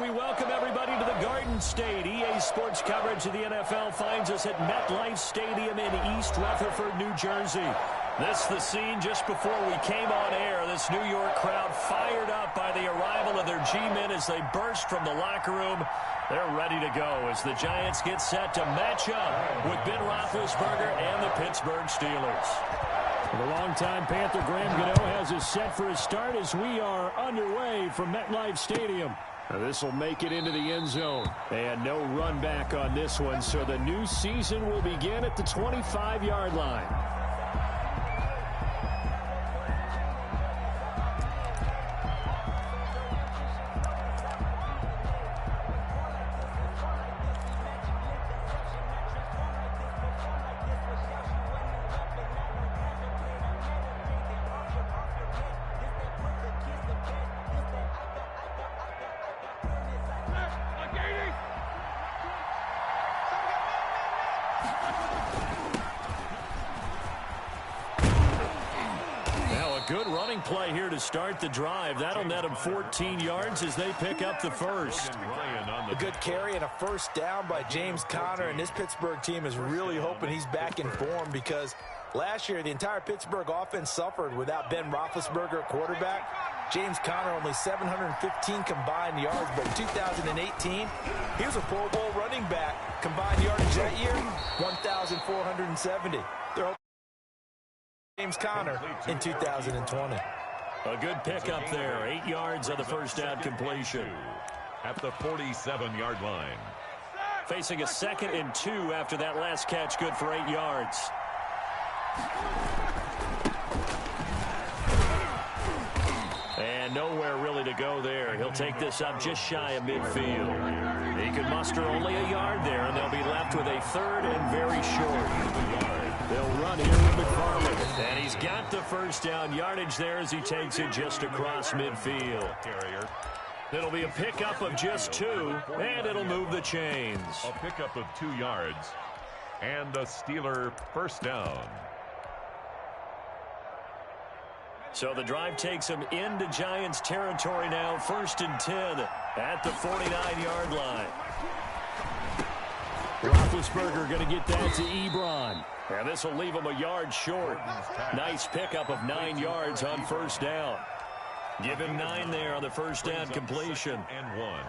We welcome everybody to the Garden State. EA Sports coverage of the NFL finds us at MetLife Stadium in East Rutherford, New Jersey. This is the scene just before we came on air. This New York crowd fired up by the arrival of their G-men as they burst from the locker room. They're ready to go as the Giants get set to match up with Ben Roethlisberger and the Pittsburgh Steelers. The longtime Panther Graham Gano has us set for a start as we are underway from MetLife Stadium. This will make it into the end zone. And no run back on this one, so the new season will begin at the 25-yard line. Good running play here to start the drive. That'll net them 14 yards as they pick up the first. A good carry and a first down by James Conner, and this Pittsburgh team is really hoping he's back in form because last year the entire Pittsburgh offense suffered without Ben Roethlisberger at quarterback. James Conner only 715 combined yards, but in 2018 he was a Pro Bowl running back. Combined yardage that year, 1,470. They're hoping James Conner in 2020. A good pickup there. 8 yards on the first down completion. At the 47-yard line. Facing a 2nd and 2 after that last catch, good for 8 yards. And nowhere really to go there. He'll take this up just shy of midfield. He could muster only a yard there, and they'll be left with a 3rd and very short. They'll run here with McFarland. And he's got the first down yardage there as he takes it just across midfield. It'll be a pickup of just 2, and it'll move the chains. A pickup of 2 yards and a Steeler first down. So the drive takes him into Giants territory now. 1st and 10 at the 49-yard line. Roethlisberger going to get that to Ebron. And this will leave him a yard short. Nice pickup of 9 yards on first down. Give him 9 there on the first down completion. And 1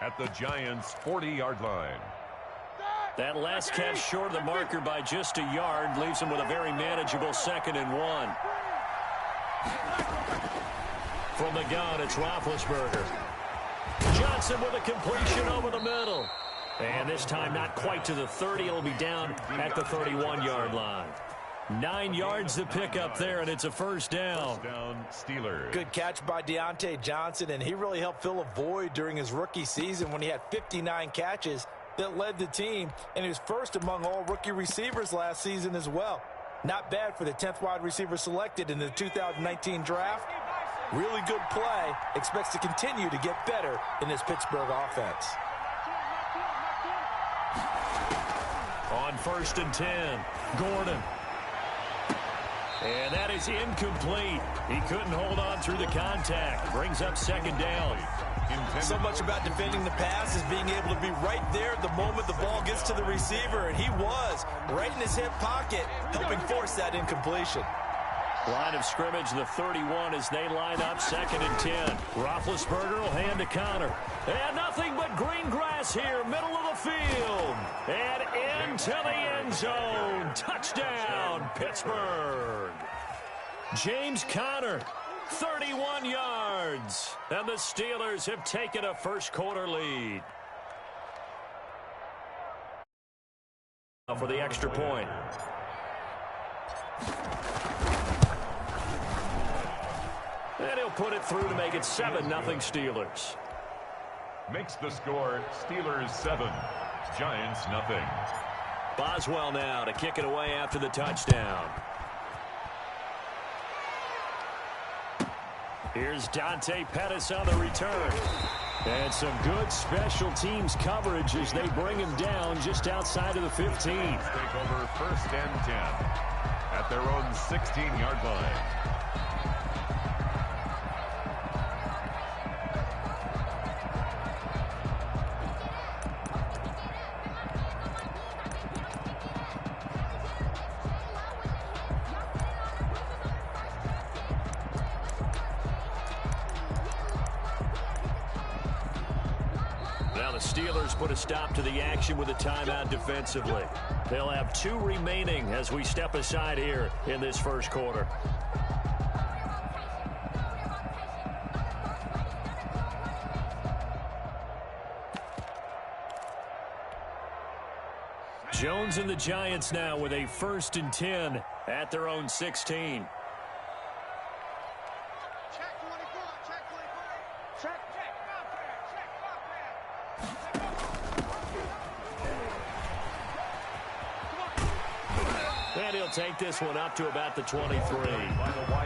at the Giants' 40-yard line. That last catch short of the marker by just a yard leaves him with a very manageable 2nd and 1. From the gun, it's Roethlisberger. Johnson with a completion over the middle. And this time not quite to the 30. It'll be down at the 31-yard line. 9 yards to pick up there, and it's a first down. First down, Steelers. Good catch by Deontay Johnson, and he really helped fill a void during his rookie season when he had 59 catches that led the team, and he was first among all rookie receivers last season as well. Not bad for the 10th wide receiver selected in the 2019 draft. Really good play. Expects to continue to get better in this Pittsburgh offense. On 1st and 10, Gordon. And that is incomplete. He couldn't hold on through the contact. Brings up 2nd down. So much about defending the pass is being able to be right there at the moment the ball gets to the receiver, and he was right in his hip pocket, helping force that incompletion. Line of scrimmage, the 31 as they line up 2nd and 10. Roethlisberger will hand to Conner. And nothing but green grass here, middle of the field. And into the end zone. Touchdown, Pittsburgh. James Conner, 31 yards. And the Steelers have taken a first quarter lead. For the extra point. And he'll put it through to make it 7-0 Steelers. Makes the score Steelers 7, Giants nothing. Boswell now to kick it away after the touchdown. Here's Dante Pettis on the return. And some good special teams coverage as they bring him down just outside of the 15. Take over 1st and 10 at their own 16-yard line. the Steelers put a stop to the action with a timeout defensively. They'll have 2 remaining as we step aside here in this first quarter. Jones and the Giants now with a 1st and 10 at their own 16. And he'll take this one up to about the 23.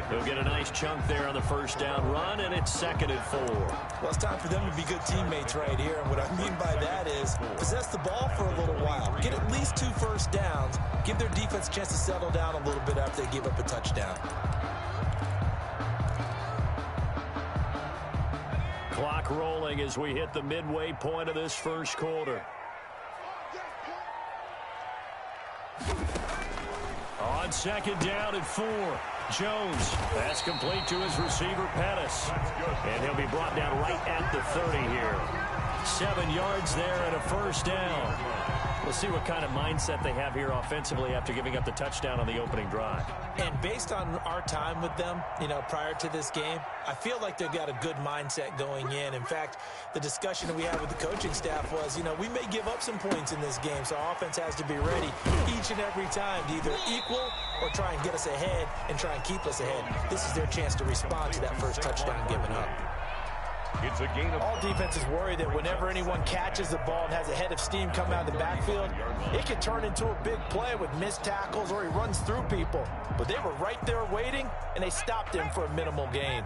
He'll get a nice chunk there on the first down run, and it's 2nd and 4. Well, it's time for them to be good teammates right here. And what I mean by that is possess the ball for a little while. Get at least 2 first downs. Give their defense a chance to settle down a little bit after they give up a touchdown. Clock rolling as we hit the midway point of this first quarter. On 2nd down and 4. Jones. Pass complete to his receiver, Pettis. And he'll be brought down right at the 30 here. 7 yards there and a first down. We'll see what kind of mindset they have here offensively after giving up the touchdown on the opening drive. And based on our time with them, prior to this game, I feel like they've got a good mindset going in. In fact, the discussion that we had with the coaching staff was, we may give up some points in this game, so our offense has to be ready each and every time to either equal or try and get us ahead and try and keep us ahead. This is their chance to respond to that first touchdown given up. It's a gain of all defenses worry that whenever anyone catches the ball and has a head of steam coming out of the backfield, it can turn into a big play with missed tackles or he runs through people. But they were right there waiting, and they stopped him for a minimal gain.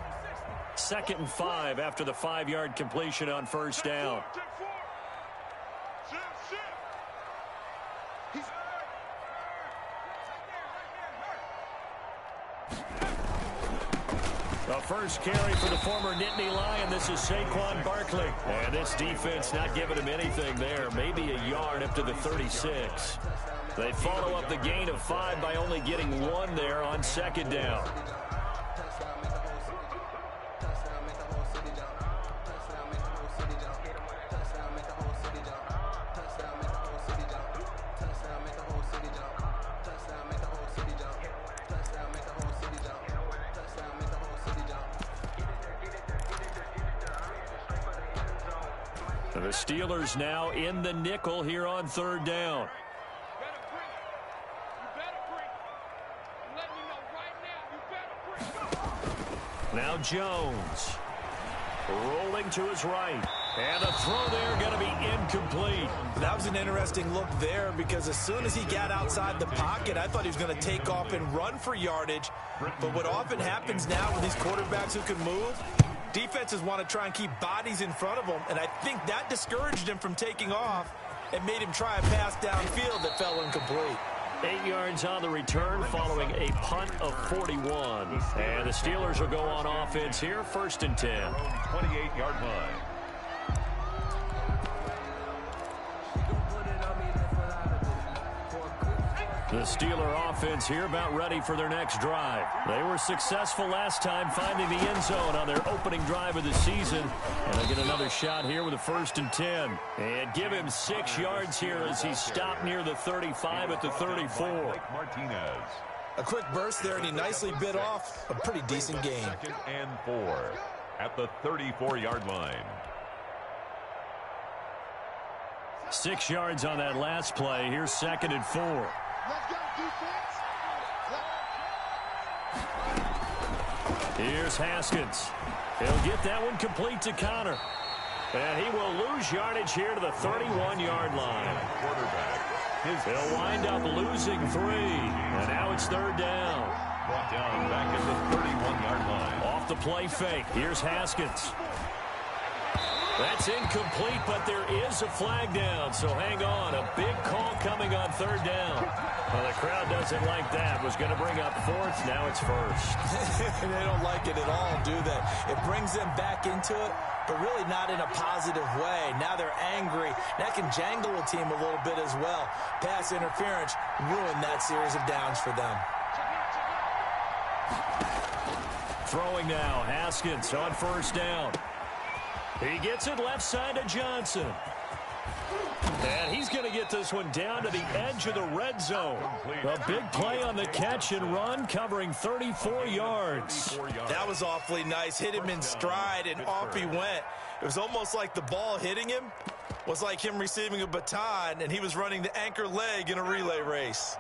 2nd and 5 after the 5-yard completion on first down. The first carry for the former Nittany Lion. This is Saquon Barkley. And this defense not giving him anything there. Maybe a yard up to the 36. They follow up the gain of 5 by only getting 1 there on 2nd down. The Steelers now in the nickel here on 3rd down. Now Jones rolling to his right. And a throw there going to be incomplete. That was an interesting look there because as soon as he got outside the pocket, I thought he was going to take off and run for yardage. But what often happens now with these quarterbacks who can move, defenses want to try and keep bodies in front of them, and I think that discouraged him from taking off and made him try a pass downfield that fell incomplete. 8 yards on the return following a punt of 41. And the Steelers will go on offense here, 1st and 10. 28-yard line. The Steeler offense here about ready for their next drive. They were successful last time finding the end zone on their opening drive of the season. And they get another shot here with a 1st and 10. And give him 6 yards here as he stopped near the 35 at the 34. Martinez. A quick burst there, and he nicely bit off a pretty decent gain. 2nd and 4 at the 34-yard line. 6 yards on that last play. Here's 2nd and 4. Let's go, defense. Here's Haskins. He'll get that one complete to Connor. And he will lose yardage here to the 31-yard line. He'll wind up losing 3. And now it's 3rd down. Brought down back at the 31-yard line. Off the play fake. Here's Haskins. That's incomplete, but there is a flag down, so hang on. A big call coming on 3rd down. Well, the crowd doesn't like that. Was going to bring up 4th. Now it's 1st. They don't like it at all, do they? It brings them back into it, but really not in a positive way. Now they're angry. That can jangle a team a little bit as well. Pass interference ruined that series of downs for them. Throwing now, Haskins on 1st down. He gets it left side to Johnson. And he's going to get this one down to the edge of the red zone. A big play on the catch and run, covering 34 yards. That was awfully nice. Hit him in stride, and off he went. It was almost like the ball hitting him was like him receiving a baton, and he was running the anchor leg in a relay race.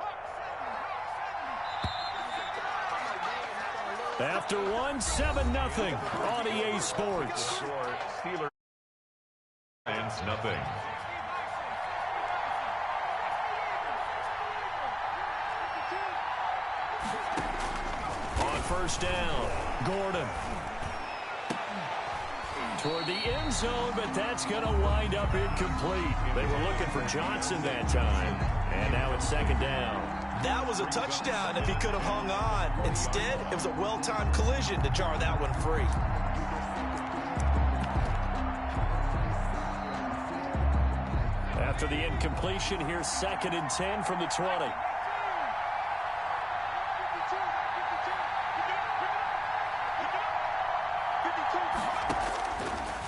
After one, 7-0 on EA Sports. Steelers nothing. On first down, Gordon. Toward the end zone, but that's going to wind up incomplete. They were looking for Johnson that time. And now it's second down. That was a touchdown if he could have hung on. Instead, it was a well-timed collision to jar that one free. After the incompletion, here's 2nd and 10 from the 20.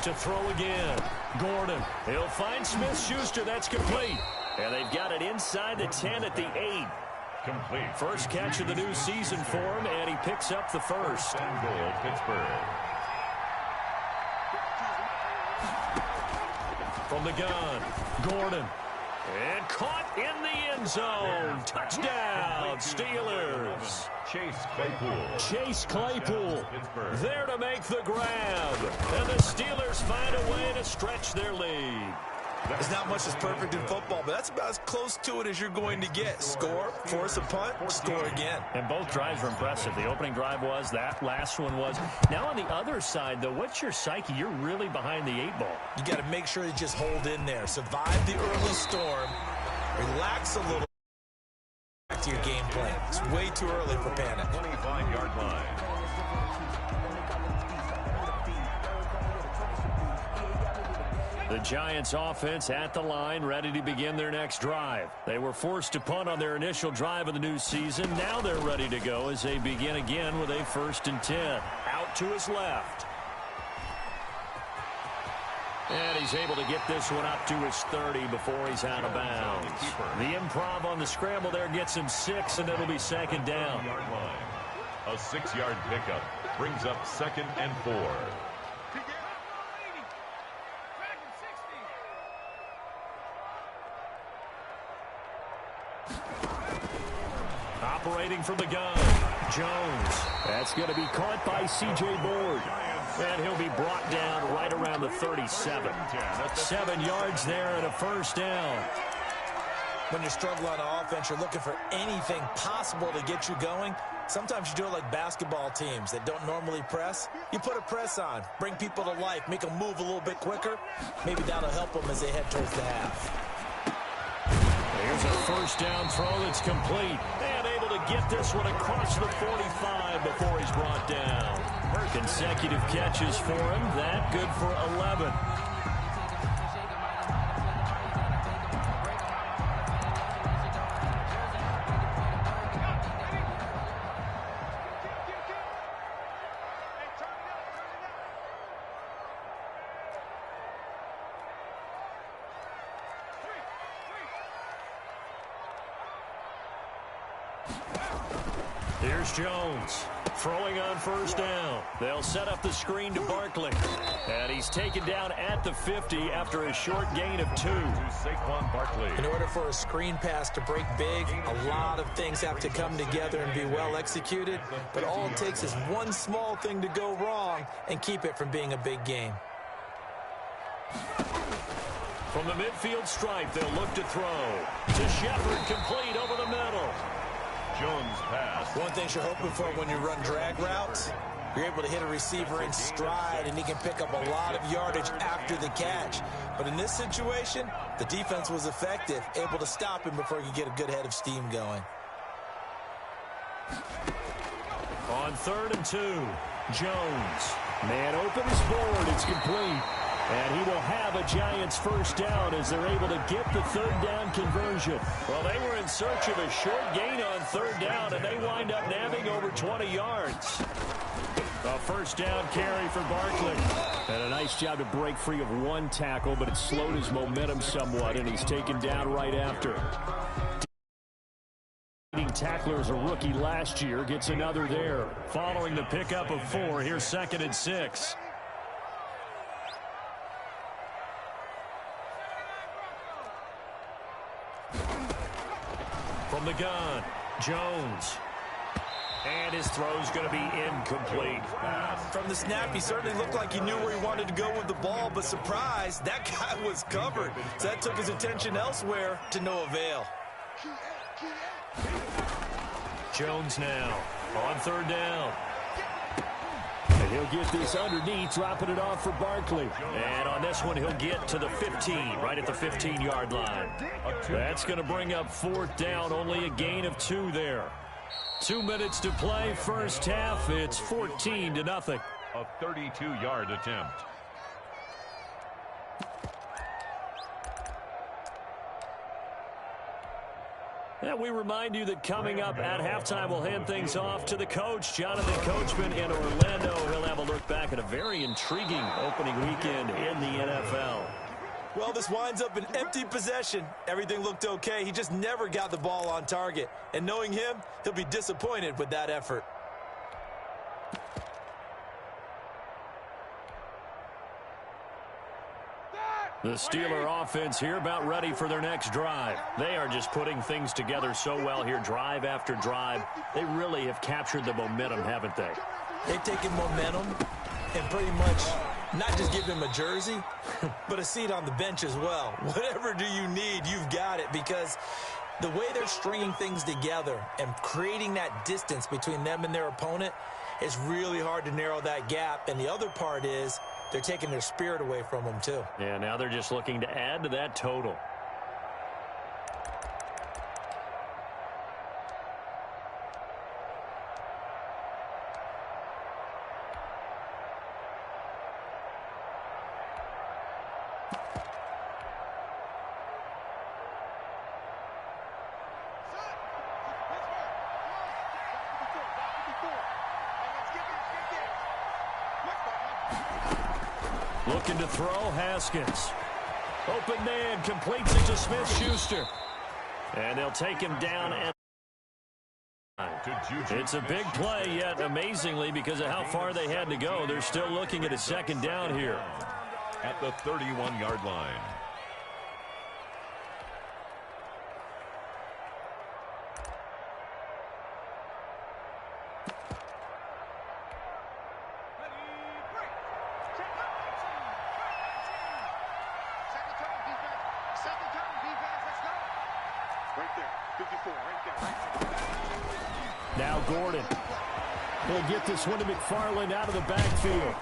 To throw again. Gordon. He'll find Smith-Schuster. That's complete. And they've got it inside the 10 at the 8. Complete. First catch of the new season for him, and he picks up the first. And goal, Pittsburgh. From the gun, Gordon. And caught in the end zone. Touchdown, Steelers. Chase Claypool there to make the grab. And the Steelers find a way to stretch their lead. There's not much that's perfect in football, but that's about as close to it as you're going to get. Score, force a punt, score again. And both drives were impressive. The opening drive was, that last one was. Now on the other side, though, what's your psyche? You're really behind the 8 ball. You got to make sure you just hold in there. Survive the early storm. Relax a little. Back to your game plan. It's way too early for panic. 25-yard line. The Giants offense at the line, ready to begin their next drive. They were forced to punt on their initial drive of the new season. Now they're ready to go as they begin again with a 1st and 10. Out to his left. And he's able to get this one up to his 30 before he's out of bounds. The improv on the scramble there gets him 6, and it'll be 2nd down. A 6-yard pickup brings up 2nd and 4. Operating from the gun, Jones. That's going to be caught by C.J. Board. And he'll be brought down right around the 37. 7 yards there and a 1st down. When you're struggling on offense, you're looking for anything possible to get you going. Sometimes you do it like basketball teams that don't normally press. You put a press on, bring people to life, make them move a little bit quicker. Maybe that'll help them as they head towards the half. Here's a 1st down throw that's complete. And able to get this one across the 45 before he's brought down. Consecutive catches for him. That good for 11. Here's Jones throwing on 1st down. They'll set up the screen to Barkley. And he's taken down at the 50 after a short gain of 2. Saquon Barkley. In order for a screen pass to break big, a lot of things have to come together and be well executed. But all it takes is one small thing to go wrong and keep it from being a big game. From the midfield stripe, they'll look to throw. To Shepard, complete over the middle. Jones pass. One thing you're hoping for when you run drag routes, you're able to hit a receiver in stride, and he can pick up a lot of yardage after the catch. But in this situation, the defense was effective, able to stop him before he could get a good head of steam going. On 3rd and 2, Jones. Man open is Board. It's complete. And he will have a Giants 1st down as they're able to get the 3rd down conversion. Well, they were in search of a short gain on 3rd down, and they wind up nabbing over 20 yards. A first down carry for Barkley. And a nice job to break free of one tackle, but it slowed his momentum somewhat, and he's taken down right after. Tackler as a rookie last year gets another there. Following the pickup of 4, here's 2nd and 6. From the gun, Jones. And his throw's going to be incomplete. From the snap, he certainly looked like he knew where he wanted to go with the ball, but surprise, that guy was covered. So that took his attention elsewhere to no avail. Jones now on 3rd down. And he'll get this underneath, dropping it off for Barkley. And on this one, he'll get to the 15, right at the 15-yard line. That's going to bring up 4th down, only a gain of 2 there. 2 minutes to play, first half. It's 14-0. A 32-yard attempt. And we remind you that coming up at halftime, we'll hand things off to the coach, Jonathan Coachman in Orlando. He'll have a look back at a very intriguing opening weekend in the NFL. Well, this winds up an empty possession. Everything looked okay. He just never got the ball on target. And knowing him, he'll be disappointed with that effort. The Steeler offense here about ready for their next drive. They are just putting things together so well here, drive after drive. They really have captured the momentum, haven't they? They've taken momentum and pretty much not just give him a jersey, but a seat on the bench as well. Whatever do you need, you've got it, because the way they're stringing things together and creating that distance between them and their opponent is really hard to narrow that gap. And the other part is they're taking their spirit away from them, too. Yeah, now they're just looking to add to that total. Looking to throw, Haskins. Open man, completes it to Smith-Schuster. And they'll take him down. It's a big play, yet amazingly, because of how far they had to go, they're still looking at a 2nd down here. At the 31-yard line. Now Gordon will get this one to McFarland out of the backfield.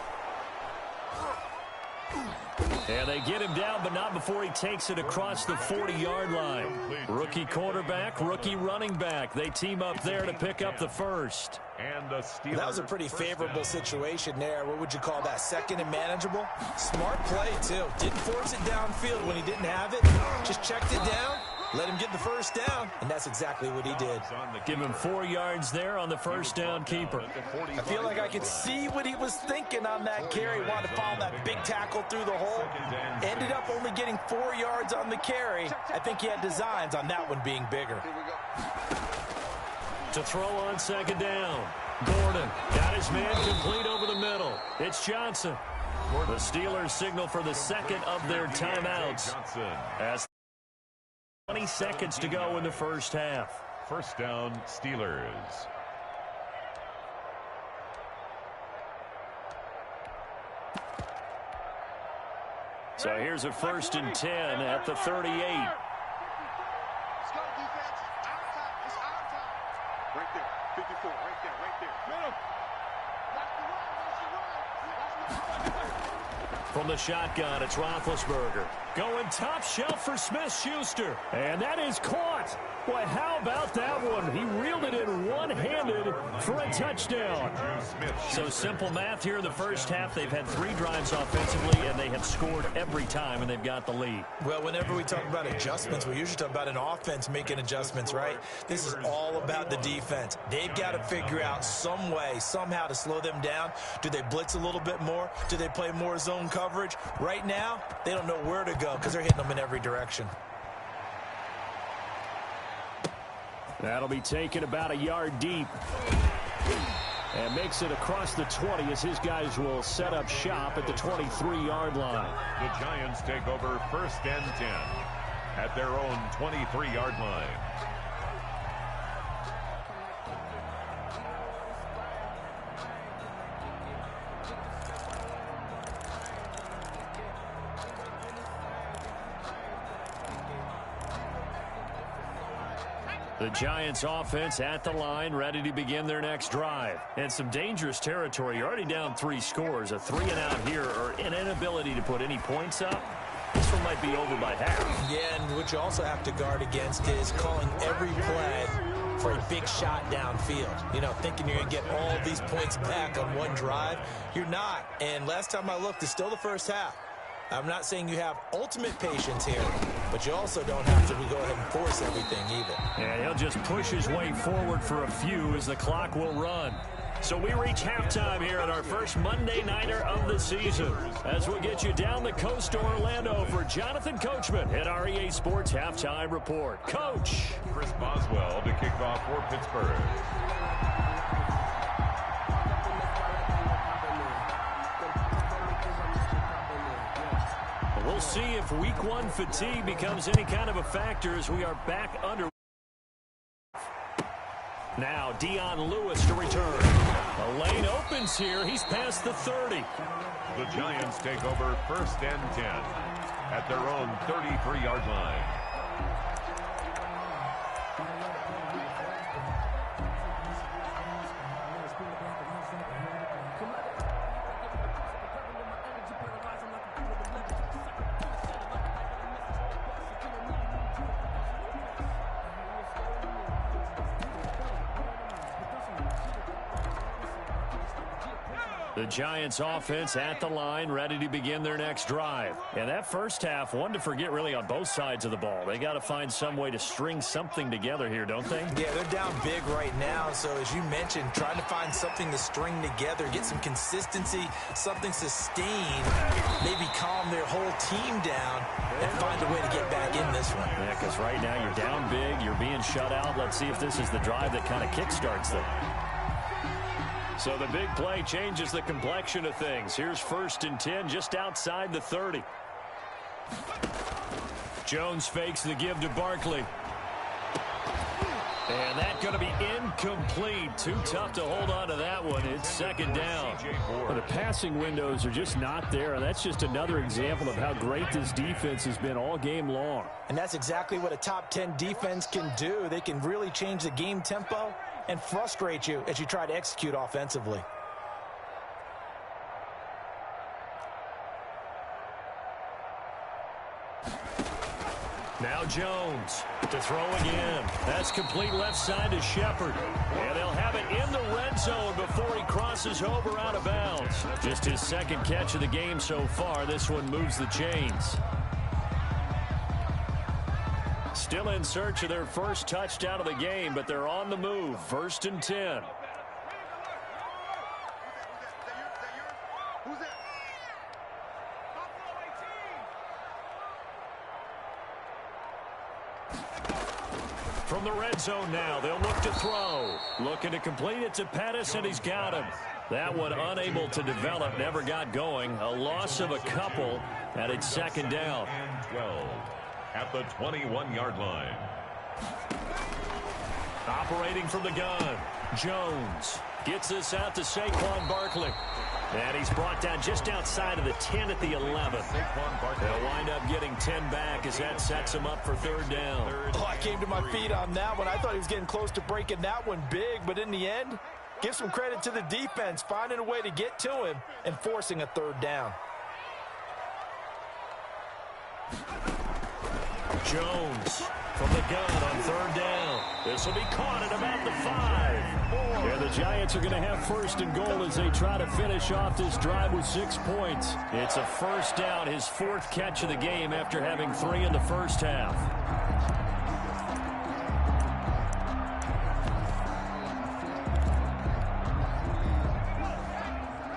And they get him down, but not before he takes it across the 40-yard line. Rookie quarterback, rookie running back. They team up there to pick up the first. And the Steelers. That was a pretty favorable situation there. What would you call that? 2nd and manageable? Smart play, too. Didn't force it downfield when he didn't have it. Just checked it down, let him get the first down, and that's exactly what he did. Give him 4 yards there on the first down keeper. I feel like I could see what he was thinking on that carry. Wanted to follow that big tackle through the hole. Ended up only getting 4 yards on the carry. I think he had designs on that one being bigger. To throw on 2nd down. Gordon got his man complete over the middle. It's Johnson. The Steelers signal for the 2nd of their timeouts. As 20 seconds to go in the first half. First down, Steelers. So here's a 1st and 10 at the 38. Let's go, defense. Our time. It's our time. Right there. 54. Right there. Right there. Middle. Watch the run. Watch the run. From the shotgun, it's Roethlisberger. Going top shelf for Smith-Schuster. And that is caught. Boy, how about that one? He reeled it in one-handed for a touchdown. So simple math here in the first half. They've had 3 drives offensively, and they have scored every time, and they've got the lead. Well, whenever we talk about adjustments, we usually talk about an offense making adjustments, right? This is all about the defense. They've got to figure out some way, somehow to slow them down. Do they blitz a little bit more? Do they play more zone coverage? Right now, they don't know where to go because they're hitting them in every direction. That'll be taken about a yard deep. And makes it across the 20 as his guys will set up shop at the 23-yard line. The Giants take over 1st and 10 at their own 23-yard line. The Giants offense at the line, ready to begin their next drive. And some dangerous territory. You're already down 3 scores. A 3-and-out here, or an inability to put any points up. This one might be over by half. Yeah, and what you also have to guard against is calling every play for a big shot downfield. You know, thinking you're going to get all these points back on one drive. You're not. And last time I looked, it's still the first half. I'm not saying you have ultimate patience here, but you also don't have to go ahead and force everything either. And he'll just push his way forward for a few as the clock will run. So we reach halftime here at our first Monday Nighter of the season as we get you down the coast to Orlando for Jonathan Coachman at our EA Sports Halftime Report. Coach. Chris Boswell to kick off for Pittsburgh. We'll see if week 1 fatigue becomes any kind of a factor as we are back under. Now Dion Lewis to return. The lane opens here. He's past the 30. The Giants take over 1st and 10 at their own 33-yard line. The Giants offense at the line, ready to begin their next drive. And that first half, one to forget really on both sides of the ball. They got to find some way to string something together here, don't they? Yeah, they're down big right now. So as you mentioned, trying to find something to string together, get some consistency, something sustained, maybe calm their whole team down and find a way to get back in this one. Yeah, because right now you're down big, you're being shut out. Let's see if this is the drive that kind of kickstarts them. So the big play changes the complexion of things. Here's 1st and 10 just outside the 30. Jones fakes the give to Barkley. And that's going to be incomplete. Too tough to hold on to that one. It's 2nd down. Well, the passing windows are just not there. And that's just another example of how great this defense has been all game long. And that's exactly what a top 10 defense can do. They can really change the game tempo and frustrate you as you try to execute offensively. Now Jones to throw again. That's complete left side to Shepard. And they'll have it in the red zone before he crosses over out of bounds. Just his 2nd catch of the game so far. This one moves the chains. Still in search of their first touchdown of the game, but they're on the move. 1st and 10. From the red zone now, they'll look to throw. Looking to complete it to Pettis, and he's got him. That one unable to develop, never got going. A loss of a couple, and it's 2nd down. And 12 at the 21-yard line. Operating from the gun, Jones gets this out to Saquon Barkley. And he's brought down just outside of the 10 at the 11. They'll wind up getting 10 back as that sets him up for 3rd down. Oh, I came to my feet on that one. I thought he was getting close to breaking that one big, but in the end, give some credit to the defense, finding a way to get to him and forcing a 3rd down. Jones from the gun on third down. This will be caught at about the 5. And the Giants are going to have first and goal as they try to finish off this drive with 6 points. It's a first down, his 4th catch of the game after having 3 in the first half.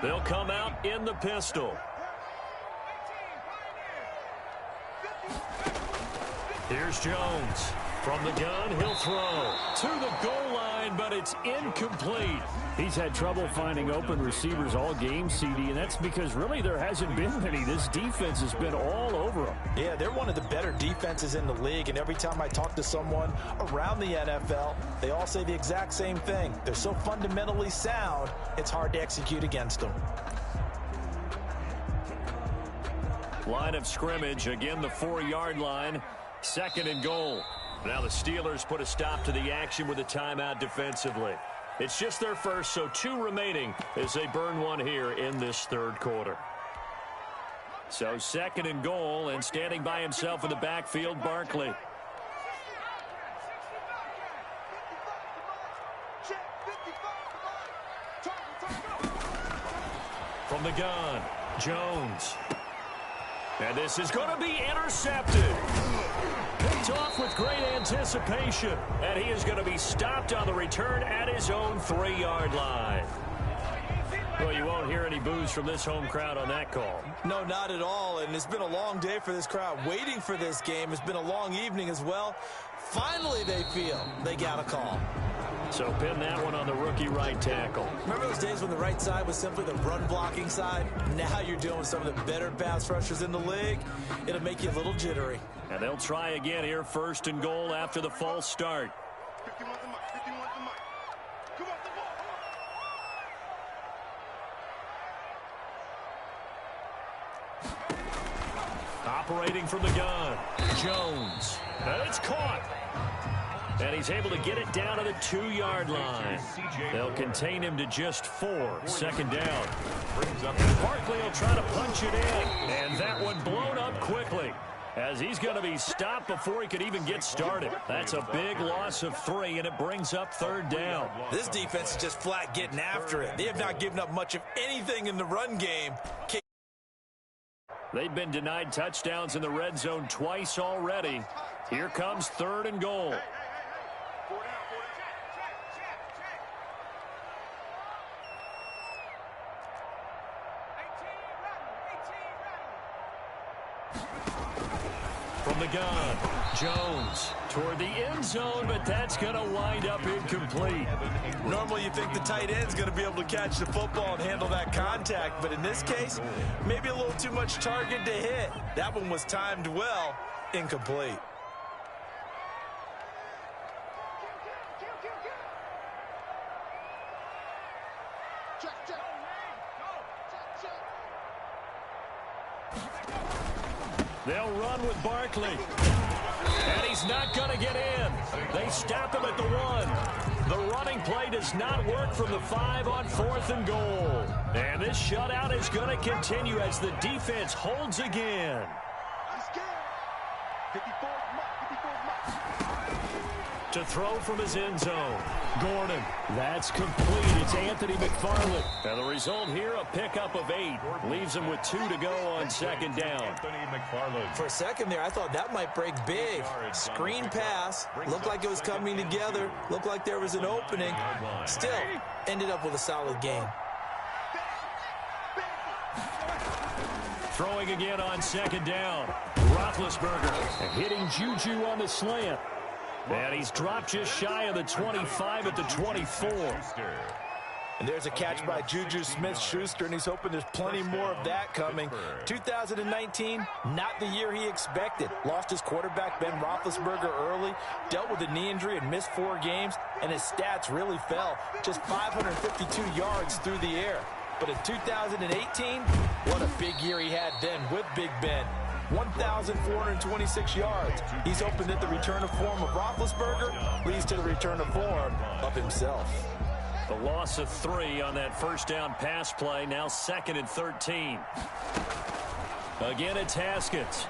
They'll come out in the pistol. Here's Jones. From the gun, he'll throw to the goal line, but it's incomplete. He's had trouble finding open receivers all game, CD, and that's because really there hasn't been many. This defense has been all over them. Yeah, they're one of the better defenses in the league, and every time I talk to someone around the NFL, they all say the exact same thing. They're so fundamentally sound, it's hard to execute against them. Line of scrimmage, again the 4-yard line, 2nd and goal. Now the Steelers put a stop to the action with a timeout defensively. It's just their first, so 2 remaining as they burn one here in this 3rd quarter. So 2nd and goal, and standing by himself in the backfield, Barkley. From the gun, Jones. And this is going to be intercepted. Picked off with great anticipation. And he is going to be stopped on the return at his own 3-yard line. Well, you won't hear any boos from this home crowd on that call. No, not at all. And it's been a long day for this crowd waiting for this game. It's been a long evening as well. Finally, they feel they got a call. So pin that one on the rookie right tackle. Remember those days when the right side was simply the run-blocking side? Now you're dealing with some of the better pass rushers in the league. It'll make you a little jittery. And they'll try again here, 1st and goal after the false start. 51 the mic. 51 the mic. Come on, the ball. Operating from the gun, Jones. And it's caught. And he's able to get it down to the 2-yard line. They'll contain him to just 4. 2nd down. Barkley will try to punch it in. And that one blown up quickly, as he's going to be stopped before he could even get started. That's a big loss of 3, and it brings up 3rd down. This defense is just flat getting after it. They have not given up much of anything in the run game. They've been denied touchdowns in the red zone twice already. Here comes 3rd and goal. From the gun, Jones toward the end zone, but that's going to wind up incomplete. Normally you think the tight end's going to be able to catch the football and handle that contact, but in this case, maybe a little too much target to hit. That one was timed well, incomplete. They'll run with Barkley. And he's not going to get in. They stop him at the 1. The running play does not work from the 5 on 4th and goal. And this shutout is going to continue as the defense holds again. To throw from his end zone, Gordon. That's complete. It's Anthony McFarland. And the result here, a pickup of 8. Leaves him with 2 to go on 2nd down. For a second there, I thought that might break big. Screen pass. Looked like it was coming together. Looked like there was an opening. Still, ended up with a solid game. Throwing again on 2nd down. Roethlisberger hitting Juju on the slant. And he's dropped just shy of the 25 at the 24. And there's a catch by Juju Smith-Schuster, and he's hoping there's plenty more of that coming. 2019, not the year he expected. Lost his quarterback, Ben Roethlisberger, early. Dealt with a knee injury and missed 4 games, and his stats really fell. Just 552 yards through the air. But in 2018, what a big year he had then with Big Ben. 1,426 yards. He's hoping that the return of form of Roethlisberger leads to the return of form of himself. The loss of 3 on that first down pass play. Now 2nd and 13. Again, it's Haskins.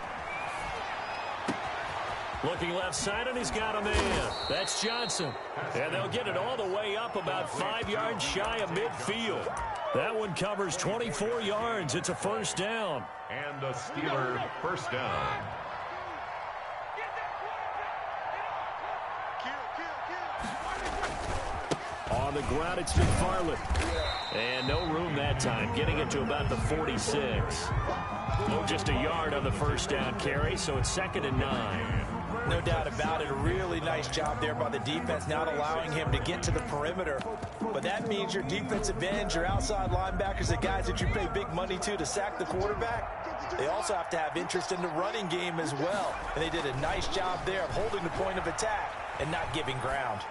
Looking left side, and he's got a man. That's Johnson. And they'll get it all the way up about 5 yards shy of midfield. That one covers 24 yards. It's a first down. And a Steeler first down. On the ground, it's McFarland. And no room that time, getting it to about the 46. Oh, just a yard on the first down carry, so it's 2nd and 9. No doubt about it. A really nice job there by the defense, not allowing him to get to the perimeter. But that means your defensive ends, your outside linebackers, the guys that you pay big money to sack the quarterback, they also have to have interest in the running game as well. And they did a nice job there of holding the point of attack and not giving ground.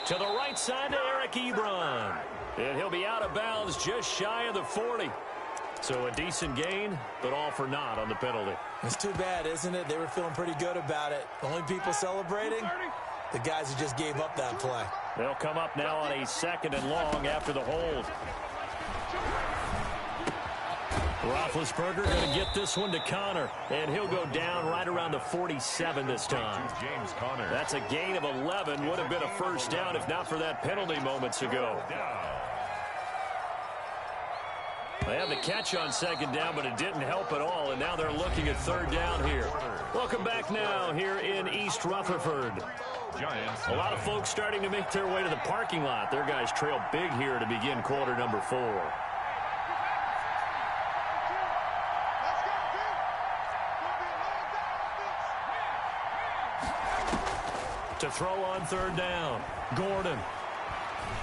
To the right side to Eric Ebron. And he'll be out of bounds just shy of the 40. So a decent gain, but all for naught on the penalty. It's too bad, isn't it? They were feeling pretty good about it. The only people celebrating, the guys who just gave up that play. They'll come up now on a 2nd and long after the hold. Roethlisberger going to get this one to Connor, and he'll go down right around the 47 this time. James Conner. That's a gain of 11. Would have been a first down if not for that penalty moments ago. They had the catch on 2nd down, but it didn't help at all, and now they're looking at 3rd down here. Welcome back now here in East Rutherford. Giants. A lot of folks starting to make their way to the parking lot. Their guys trail big here to begin quarter number 4. To throw on 3rd down, Gordon.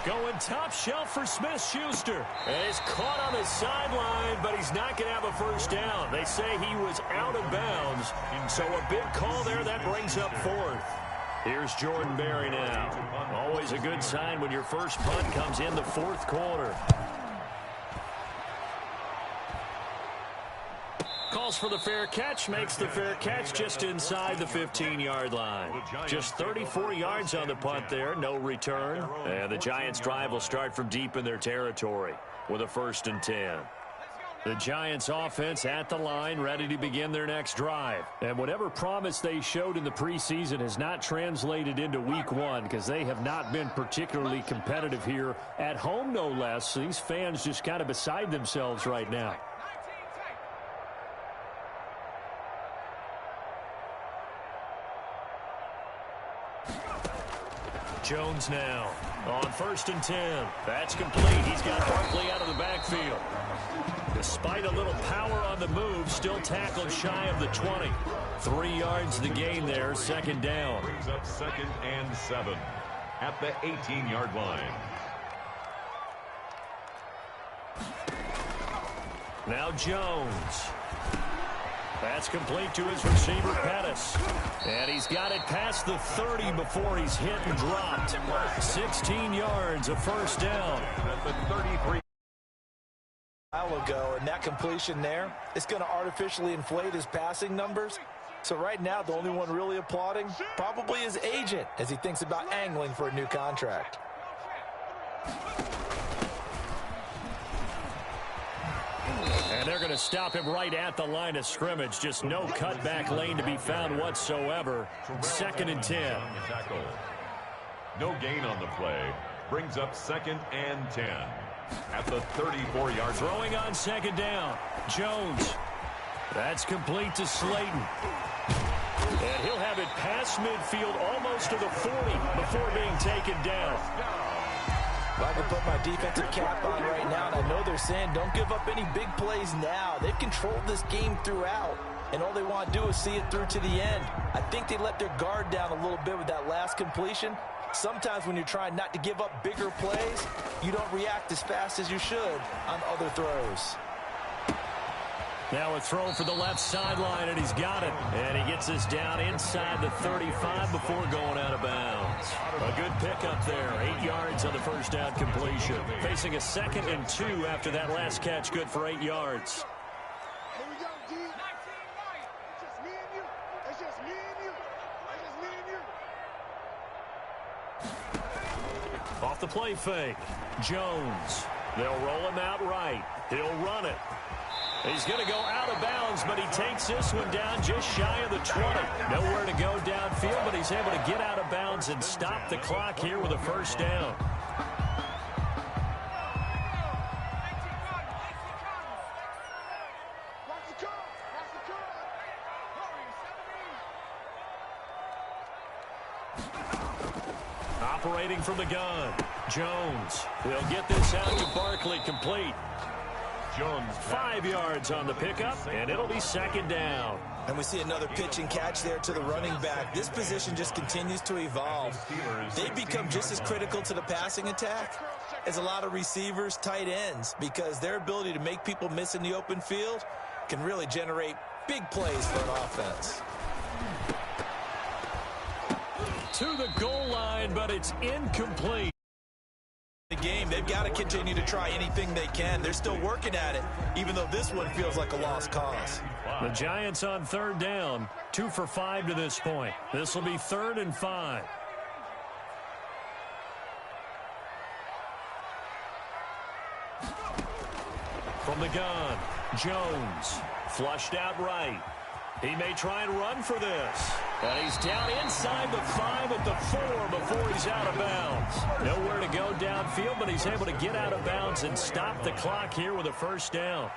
Going top shelf for Smith-Schuster. And he's caught on his sideline, but he's not going to have a first down. They say he was out of bounds. So a big call there. That brings up 4th. Here's Jordan Berry now. Always a good sign when your first punt comes in the 4th quarter. Calls for the fair catch, makes the fair catch just inside the 15-yard line. Just 34 yards on the punt there, no return. And the Giants' drive will start from deep in their territory with a 1st and 10. The Giants' offense at the line, ready to begin their next drive. And whatever promise they showed in the preseason has not translated into week 1 because they have not been particularly competitive here at home, no less. So these fans just kind of beside themselves right now. Jones now on 1st and 10. That's complete. He's got Barkley out of the backfield. Despite a little power on the move, still tackled shy of the 20. 3 yards the gain there, 2nd down. Brings up 2nd and 7 at the 18-yard line. Now Jones. That's complete to his receiver, Pettis. And he's got it past the 30 before he's hit and dropped. 16 yards, a first down. At the 33. A while ago, and that completion there, it's going to artificially inflate his passing numbers. So right now, the only one really applauding probably his agent as he thinks about angling for a new contract. And they're going to stop him right at the line of scrimmage. Just no cutback lane to be found whatsoever. 2nd and 10. No gain on the play. Brings up 2nd and 10 at the 34-yard. Throwing on 2nd down. Jones. That's complete to Slayton. And he'll have it past midfield almost to the 40 before being taken down. If I can put my defensive cap on right now, and I know they're saying don't give up any big plays now. They've controlled this game throughout, and all they want to do is see it through to the end. I think they let their guard down a little bit with that last completion. Sometimes when you're trying not to give up bigger plays, you don't react as fast as you should on other throws. Now a throw for the left sideline, and he's got it. And he gets this down inside the 35 before going out of bounds. A good pickup there. 8 yards on the first down completion. Facing a 2nd and 2 after that last catch, good for 8 yards. Here we go, D. It's just me and you. It's just me and you. It's just me and you. Off the play fake. Jones. They'll roll him out right. He'll run it. He's going to go out of bounds, but he takes this one down just shy of the 20. Nowhere to go downfield, but he's able to get out of bounds and stop the clock here with a first down. Operating from the gun, Jones. He'll get this out to Barkley, complete. Jones 5 yards on the pickup, and it'll be second down. And we see another pitch and catch there to the running back. This position just continues to evolve. They become just as critical to the passing attack as a lot of receivers, tight ends, because their ability to make people miss in the open field can really generate big plays for an offense. To the goal line, but it's incomplete. The game, they've got to continue to try anything they can. They're still working at it, even though this one feels like a lost cause. The Giants on third down, 2 for 5 to this point. This will be 3rd and 5. From the gun, Jones, flushed out right. He may try and run for this. And he's down inside the 5 at the 4 before he's out of bounds. Nowhere to go downfield, but he's able to get out of bounds and stop the clock here with a first down.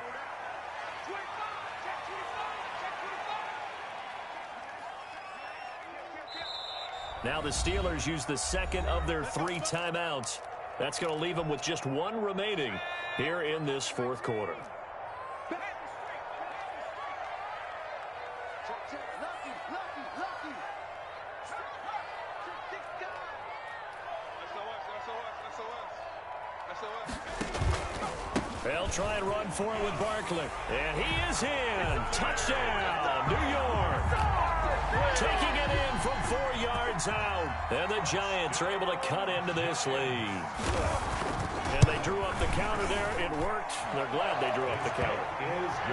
Now the Steelers use the second of their 3 timeouts. That's going to leave them with just 1 remaining here in this 4th quarter. They'll try and run for it with Barkley. And he is in. Touchdown, New York. Taking it in from 4 yards out. And the Giants are able to cut into this lead. And they drew up the counter there. It worked. They're glad they drew up the counter.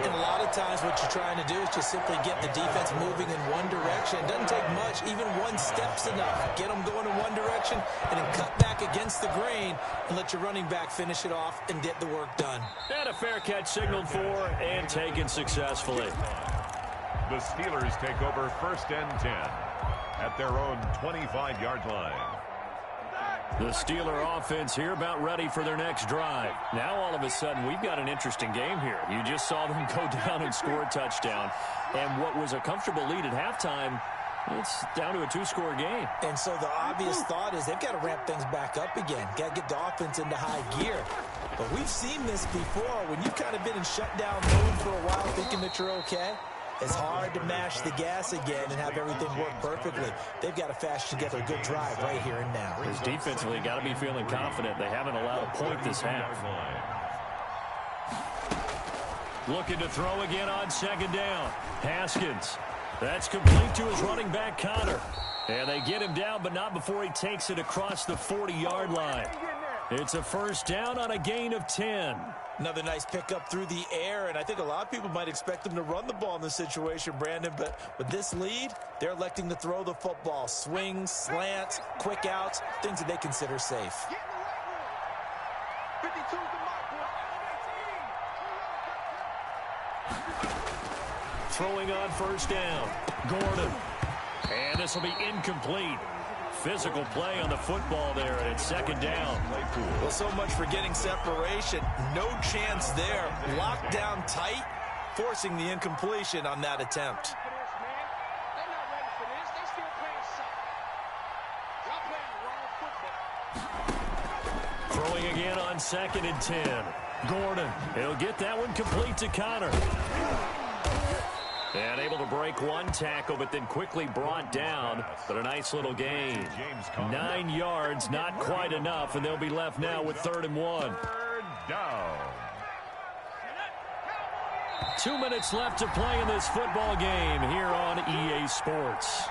And a lot of times what you're trying to do is just simply get the defense moving in one direction. It doesn't take much. Even 1 step's enough. Get them going in one direction and then cut back against the grain and let your running back finish it off and get the work done. And a fair catch signaled for and taken successfully. The Steelers take over 1st and 10 at their own 25-yard line. The Steeler offense here about ready for their next drive. Now all of a sudden we've got an interesting game here. You just saw them go down and score a touchdown. And what was a comfortable lead at halftime, it's down to a 2-score game. And so the obvious thought is they've got to ramp things back up again. Got to get the offense into high gear. But we've seen this before. When you've kind of been in shutdown mode for a while thinking that you're okay, it's hard to mash the gas again and have everything work perfectly. They've got to fashion together a good drive right here and now. Because defensively, got to be feeling confident. They haven't allowed a point this half. Looking to throw again on 2nd down. Haskins. That's complete to his running back, Connor. And they get him down, but not before he takes it across the 40-yard line. It's a first down on a gain of 10. Another nice pickup through the air, and I think a lot of people might expect them to run the ball in this situation, Brandon, but with this lead, they're electing to throw the football. Swings, slants, quick outs, things that they consider safe. Throwing on first down, Gordon. And this will be incomplete. Physical play on the football there, and it's 2nd down. Well, so much for getting separation. No chance there. Locked down tight, forcing the incompletion on that attempt. Throwing again on 2nd and 10. Gordon, he'll get that one complete to Connor. And able to break 1 tackle, but then quickly brought down. But a nice little gain. 9 yards, not quite enough, and they'll be left now with 3rd and 1. 3rd down. 2 minutes left to play in this football game here on EA Sports.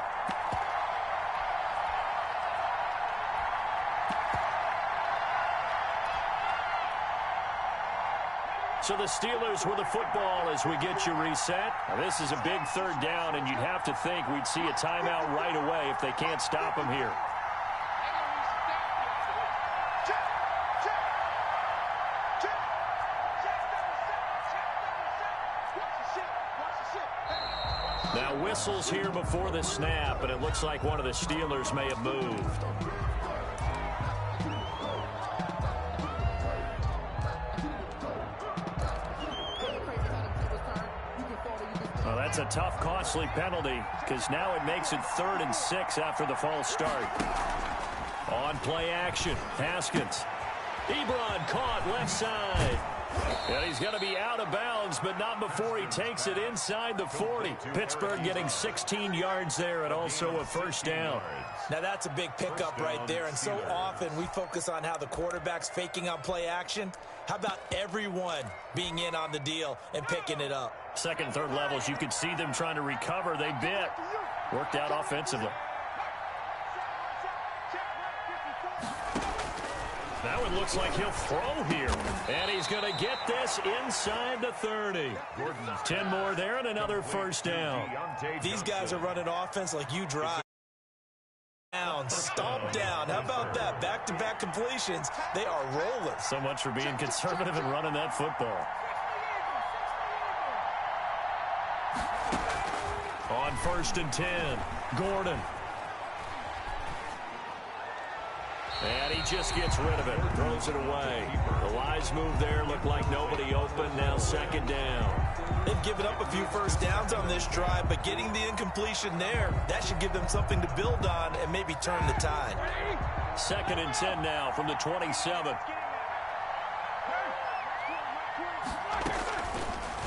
So the Steelers with the football as we get you reset. Now this is a big 3rd down, and you'd have to think we'd see a timeout right away if they can't stop them here. Now whistles here before the snap, and it looks like one of the Steelers may have moved. Well, that's a tough, costly penalty because now it makes it 3rd and 6 after the false start. On play action, Haskins. Ebron caught left side. And he's going to be out of bounds, but not before he takes it inside the 40. Pittsburgh getting 16 yards there and also a first down. Now that's a big pickup right there, and so often we focus on how the quarterback's faking on play action. How about everyone being in on the deal and picking it up? Second, third levels, you could see them trying to recover. They bit. Worked out offensively. Now it looks like he'll throw here. And he's going to get this inside the 30. 10 more there and another first down. These guys are running offense like you drive. Down, stomp down. How about that? Back-to-back completions. They are rolling. So much for being conservative and running that football. On 1st and 10, Gordon. And he just gets rid of it, throws it away. The wise move there, looked like nobody open, now 2nd down. They've given up a few first downs on this drive, but getting the incompletion there, that should give them something to build on and maybe turn the tide. 2nd and 10 now from the 27.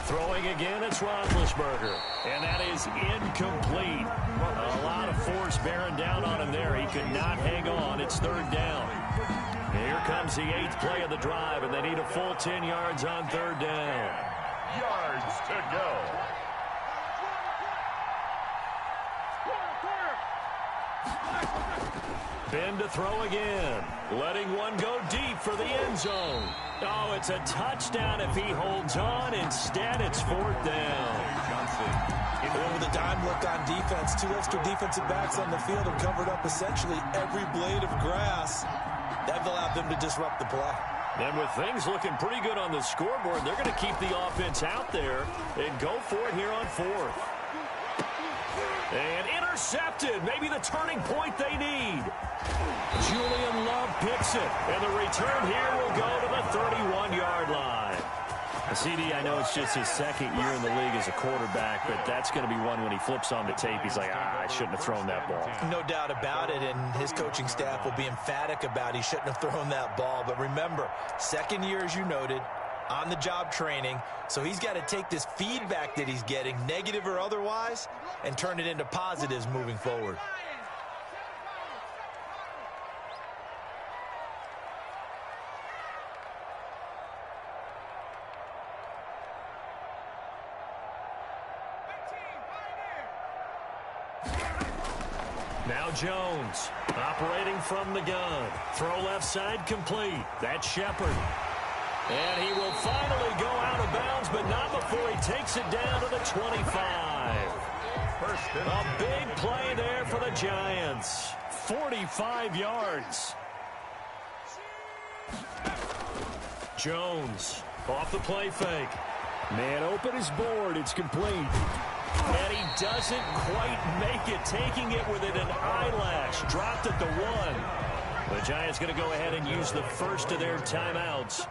Throwing again, it's Roethlisberger. And that is incomplete. A lot of force bearing down on him there. He could not hang on. It's 3rd down. Here comes the 8th play of the drive, and they need a full 10 yards on 3rd down. Yards to go. Ben to throw again. Letting one go deep for the end zone. Oh, it's a touchdown if he holds on. Instead, it's 4th down. Well, with a dime look on defense, 2 extra defensive backs on the field have covered up essentially every blade of grass. That allowed them to disrupt the play. And with things looking pretty good on the scoreboard, they're going to keep the offense out there and go for it here on 4th. And intercepted. Maybe the turning point they need. Julian Love picks it. And the return here will go to the 31-yard line. CD, I know it's just his 2nd year in the league as a quarterback, but that's going to be one when he flips on the tape. He's like, I shouldn't have thrown that ball. No doubt about it, and his coaching staff will be emphatic about he shouldn't have thrown that ball. But remember, 2nd year, as you noted, on-the-job training, so he's got to take this feedback that he's getting, negative or otherwise, and turn it into positives moving forward. Now Jones, operating from the gun. Throw left side complete. That's Shepard. And he will finally go out of bounds, but not before he takes it down to the 25. A big play there for the Giants. 45 yards. Jones off the play fake. Man open is board. It's complete. And he doesn't quite make it, taking it within an eyelash. Dropped at the 1. The Giants going to go ahead and use the first of their timeouts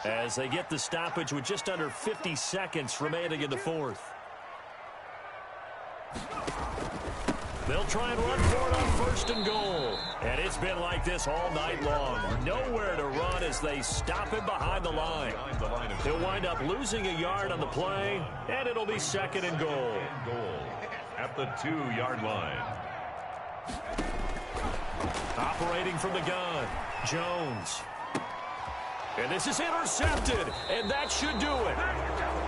as they get the stoppage with just under 50 seconds remaining in the 4th. They'll try and run for it on 1st and goal. And it's been like this all night long. Nowhere to run as they stop him behind the line. He'll wind up losing a yard on the play, and it'll be 2nd and goal. At the 2-yard line. Operating from the gun, Jones. And this is intercepted, and that should do it.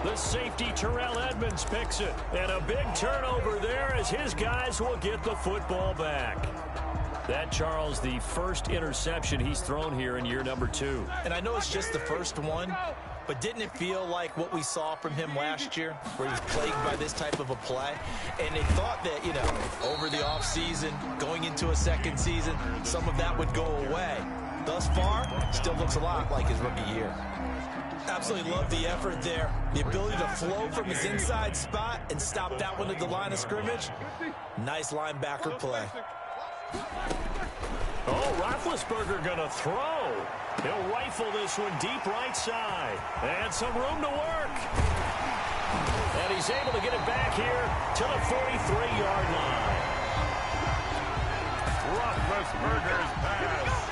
The safety, Terrell Edmonds, picks it. And a big turnover there as his guys will get the football back. That, Charles, the first interception he's thrown here in year number 2. And I know it's just the first one, but didn't it feel like what we saw from him last year, where he was plagued by this type of a play? And they thought that, you know, over the offseason, going into a 2nd season, some of that would go away. thus far, still looks a lot like his rookie year. Absolutely love the effort there. The ability to flow from his inside spot and stop that one at the line of scrimmage. Nice linebacker play. Oh, Roethlisberger going to throw. He'll rifle this one deep right side. And some room to work. And he's able to get it back here to the 43-yard line. Roethlisberger's pass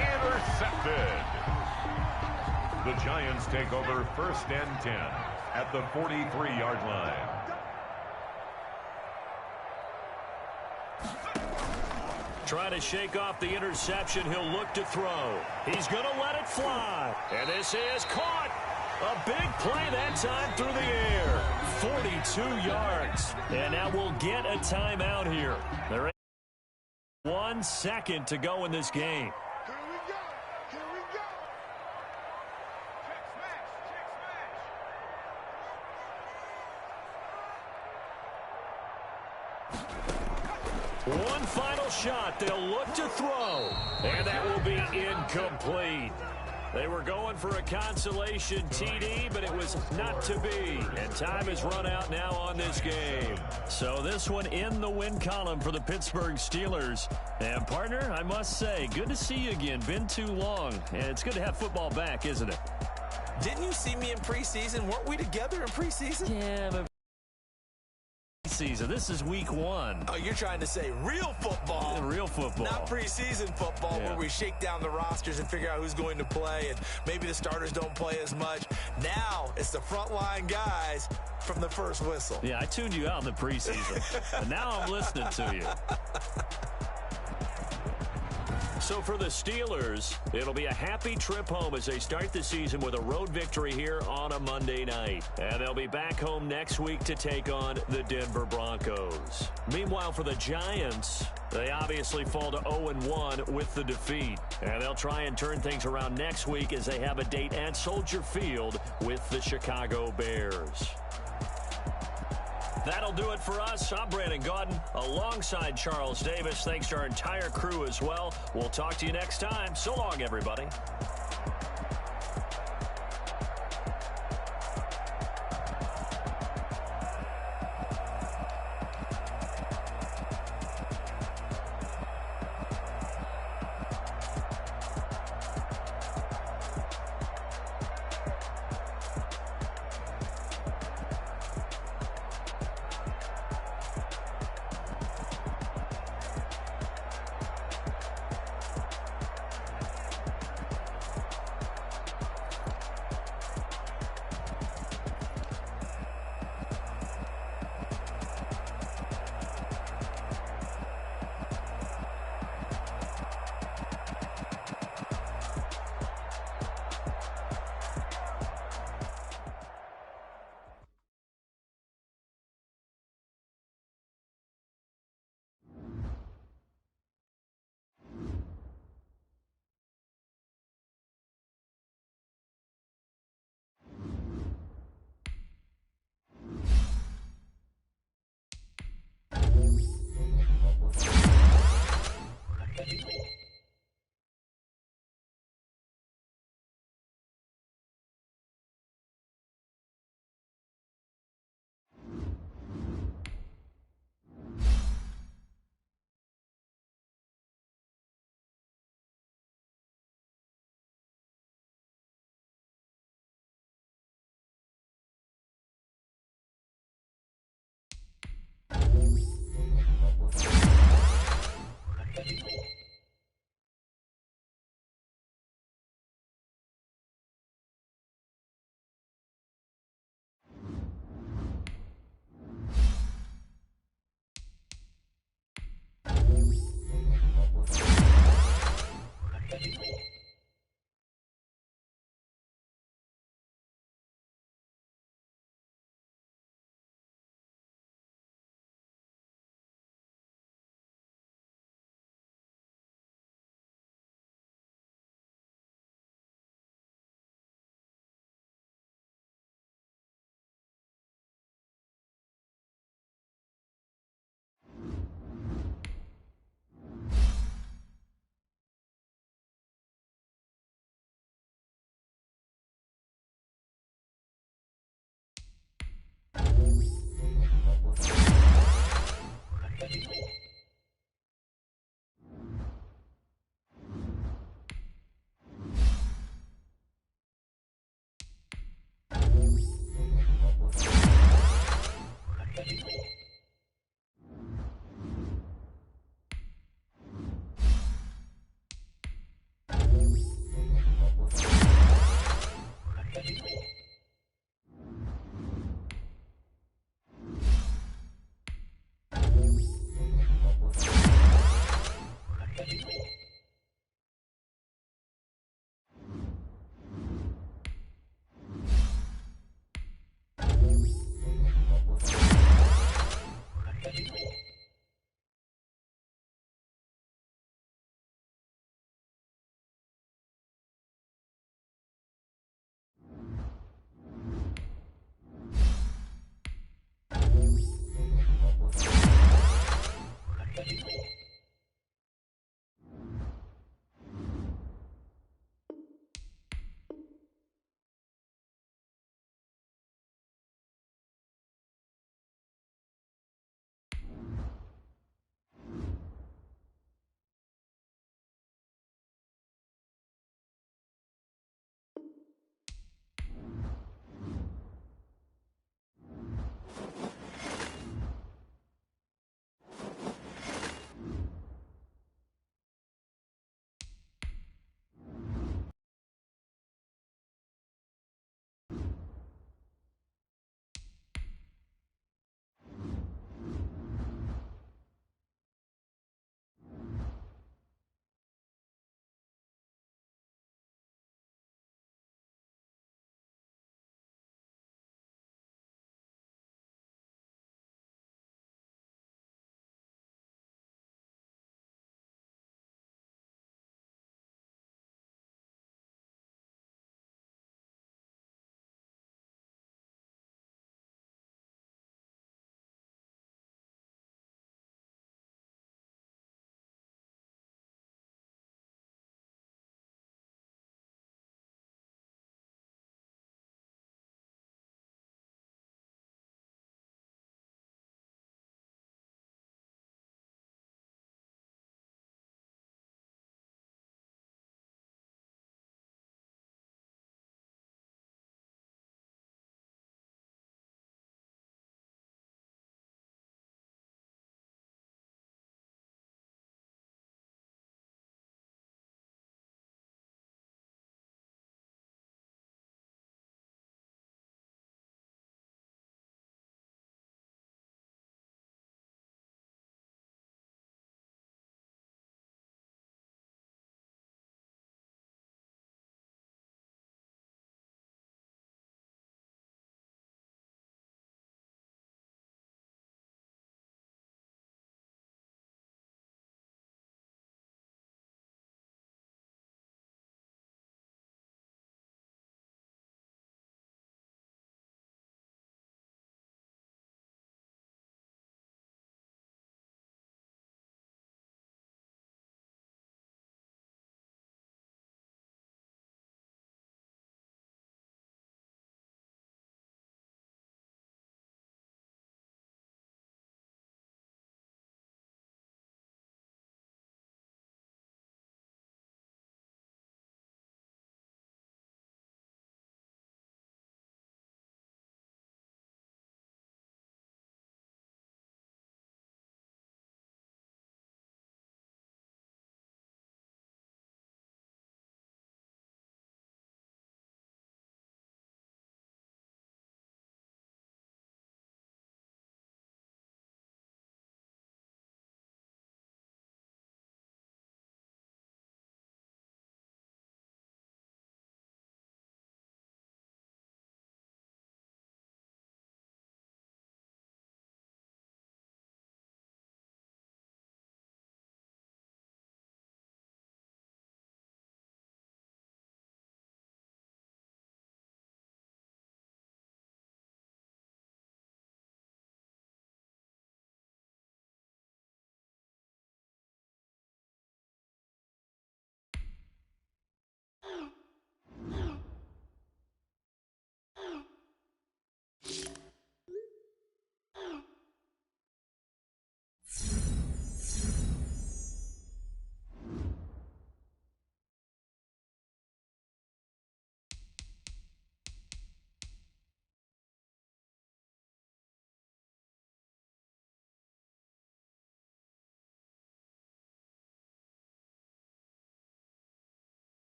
intercepted. The Giants take over 1st and 10 at the 43-yard line. Trying to shake off the interception. He'll look to throw. He's going to let it fly. And this is caught. A big play that time through the air. 42 yards. And now we'll get a timeout here. There is 1 second to go in this game. Here we go. Here we go. One final shot. They'll look to throw. And that will be incomplete. They were going for a consolation TD, but it was not to be. And time has run out now on this game. So this one in the win column for the Pittsburgh Steelers. And, partner, I must say, good to see you again. Been too long. And it's good to have football back, isn't it? Didn't you see me in preseason? Weren't we together in preseason? Yeah, but season. This is week 1. Oh, you're trying to say real football. Real football. Not preseason football, Yeah. where we shake down the rosters and figure out who's going to play, and maybe the starters don't play as much. Now it's the frontline guys from the first whistle. Yeah, I tuned you out in the preseason. And now I'm listening to you. So for the Steelers, it'll be a happy trip home as they start the season with a road victory here on a Monday night. And they'll be back home next week to take on the Denver Broncos. Meanwhile, for the Giants, they obviously fall to 0-1 with the defeat. And they'll try and turn things around next week as they have a date at Soldier Field with the Chicago Bears. That'll do it for us. I'm Brandon Gaudin alongside Charles Davis. Thanks to our entire crew as well. We'll talk to you next time. So long, everybody.